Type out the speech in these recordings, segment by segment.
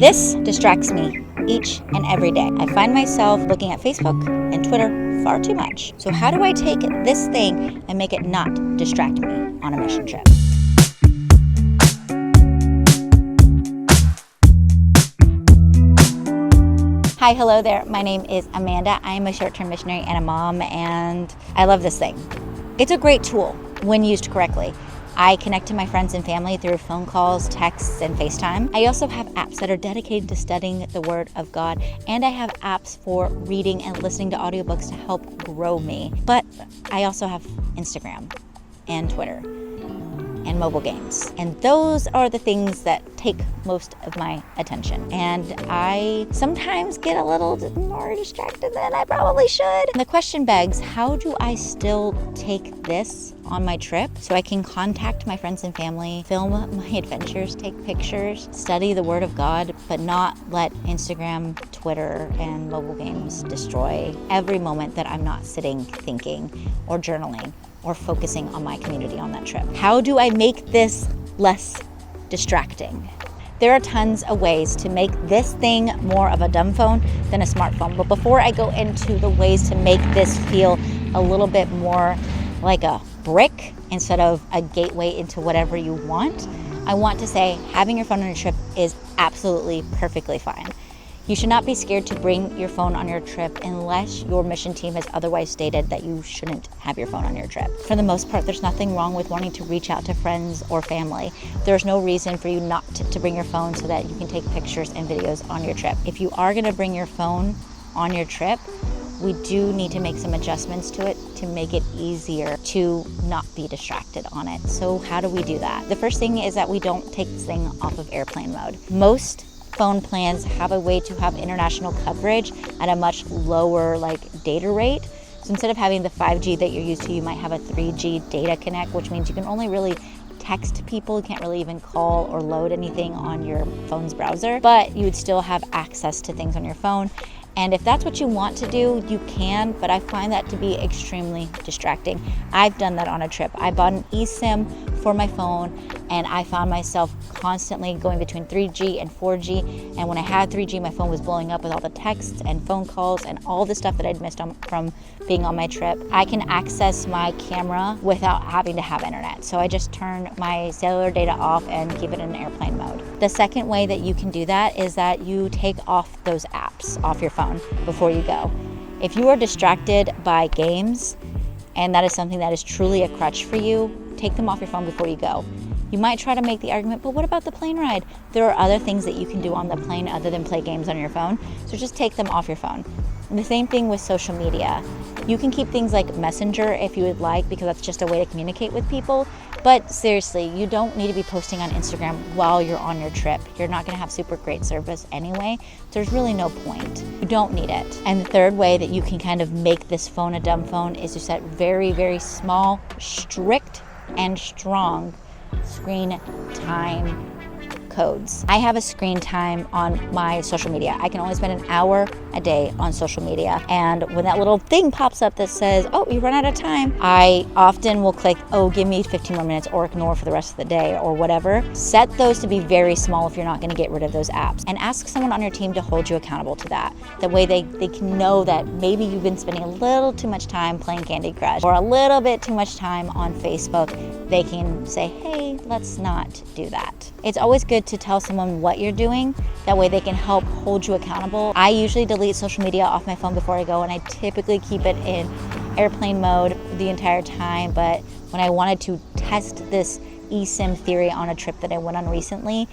This distracts me each and every day. I find myself looking at Facebook and Twitter far too much. So how do I take this thing and make it not distract me on a mission trip? Hi, hello there. My name is Amanda. I am a short-term missionary and a mom, and I love this thing. It's a great tool when used correctly. I connect to my friends and family through phone calls, texts, and FaceTime. I also have apps that are dedicated to studying the Word of God, and I have apps for reading and listening to audiobooks to help grow me. But I also have Instagram and Twitter and mobile games. And those are the things that take most of my attention. And I sometimes get a little more distracted than I probably should. And the question begs, how do I still take this on my trip so I can contact my friends and family, film my adventures, take pictures, study the Word of God, but not let Instagram, Twitter, and mobile games destroy every moment that I'm not sitting, thinking, or journaling, or focusing on my community on that trip? How do I make this less distracting? There are tons of ways to make this thing more of a dumb phone than a smartphone. But before I go into the ways to make this feel a little bit more like a brick instead of a gateway into whatever you want, I want to say having your phone on your trip is absolutely perfectly fine. You should not be scared to bring your phone on your trip unless your mission team has otherwise stated that you shouldn't have your phone on your trip. For the most part, there's nothing wrong with wanting to reach out to friends or family. There's no reason for you not to bring your phone so that you can take pictures and videos on your trip. If you are gonna bring your phone on your trip, we do need to make some adjustments to it to make it easier to not be distracted on it. So how do we do that? The first thing is that we don't take this thing off of airplane mode. Most phone plans have a way to have international coverage at a much lower data rate. So instead of having the 5G that you're used to, you might have a 3G data connect, which means you can only really text people. You can't really even call or load anything on your phone's browser, but you would still have access to things on your phone. And if that's what you want to do, you can, but I find that to be extremely distracting. I've done that on a trip. I bought an eSIM for my phone, and I found myself constantly going between 3G and 4G. And when I had 3G, my phone was blowing up with all the texts and phone calls and all the stuff that I'd missed from being on my trip. I can access my camera without having to have internet. So I just turn my cellular data off and keep it in airplane mode. The second way that you can do that is that you take off those apps off your phone before you go. If you are distracted by games, and that is something that is truly a crutch for you, take them off your phone before you go. You might try to make the argument, but what about the plane ride? There are other things that you can do on the plane other than play games on your phone, so just take them off your phone. And the same thing with social media. You can keep things like Messenger if you would like, because that's just a way to communicate with people. But seriously, you don't need to be posting on Instagram while you're on your trip. You're not gonna have super great service anyway. There's really no point. You don't need it. And the third way that you can kind of make this phone a dumb phone is to set very, very small, strict, and strong screen time codes. I have a screen time on my social media. I can only spend an hour a day on social media. And when that little thing pops up that says, oh, you run out of time, I often will click, oh, give me 15 more minutes, or ignore for the rest of the day or whatever. Set those to be very small if you're not gonna get rid of those apps. And ask someone on your team to hold you accountable to that. That way they can know that maybe you've been spending a little too much time playing Candy Crush or a little bit too much time on Facebook. They can say, hey, let's not do that. It's always good to tell someone what you're doing. That way they can help hold you accountable. I usually delete social media off my phone before I go, and I typically keep it in airplane mode the entire time. But when I wanted to test this eSIM theory on a trip that I went on recently,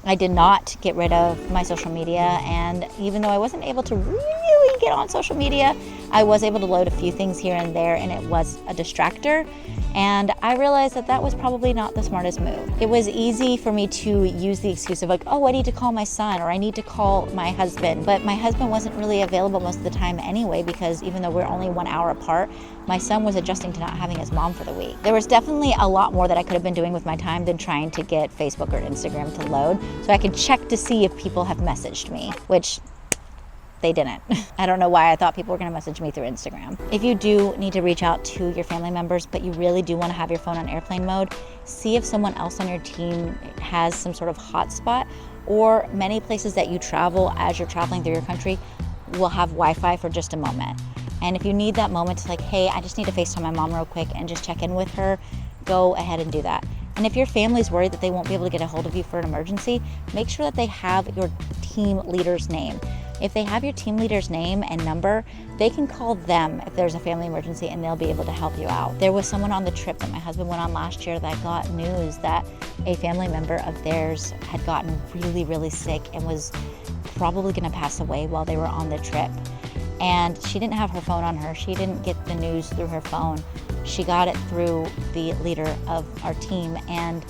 I did not get rid of my social media, and even though I wasn't able to really get on social media, I was able to load a few things here and there, and it was a distractor. And I realized that that was probably not the smartest move. It was easy for me to use the excuse of oh, I need to call my son, or I need to call my husband. But my husband wasn't really available most of the time anyway, because even though we're only 1 hour apart, my son was adjusting to not having his mom for the week. There was definitely a lot more that I could have been doing with my time than trying to get Facebook or Instagram to load, so I could check to see if people have messaged me, which they didn't. I don't know why I thought people were gonna message me through Instagram. If you do need to reach out to your family members, but you really do wanna have your phone on airplane mode, see if someone else on your team has some sort of hotspot, or many places that you travel as you're traveling through your country will have Wi-Fi for just a moment. And if you need that moment to like, hey, I just need to FaceTime my mom real quick and just check in with her, go ahead and do that. And if your family's worried that they won't be able to get a hold of you for an emergency, make sure that they have your team leader's name. If they have your team leader's name and number, they can call them if there's a family emergency and they'll be able to help you out. There was someone on the trip that my husband went on last year that got news that a family member of theirs had gotten really, really sick and was probably gonna pass away while they were on the trip. And she didn't have her phone on her. She didn't get the news through her phone. She got it through the leader of our team, and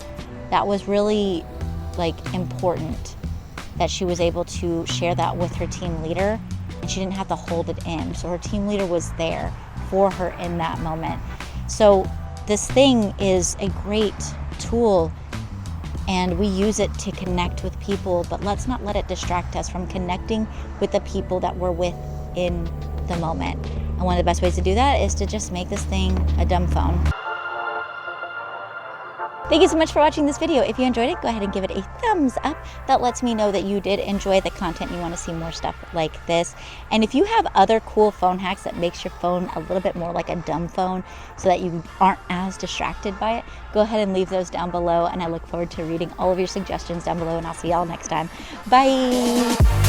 that was really like important that she was able to share that with her team leader, and she didn't have to hold it in. So her team leader was there for her in that moment. So this thing is a great tool, and we use it to connect with people, but let's not let it distract us from connecting with the people that we're with in the moment. And one of the best ways to do that is to just make this thing a dumb phone. Thank you so much for watching this video. If you enjoyed it, go ahead and give it a thumbs up. That lets me know that you did enjoy the content. You want to see more stuff like this. And if you have other cool phone hacks that makes your phone a little bit more like a dumb phone so that you aren't as distracted by it, go ahead and leave those down below. And I look forward to reading all of your suggestions down below, and I'll see y'all next time. Bye.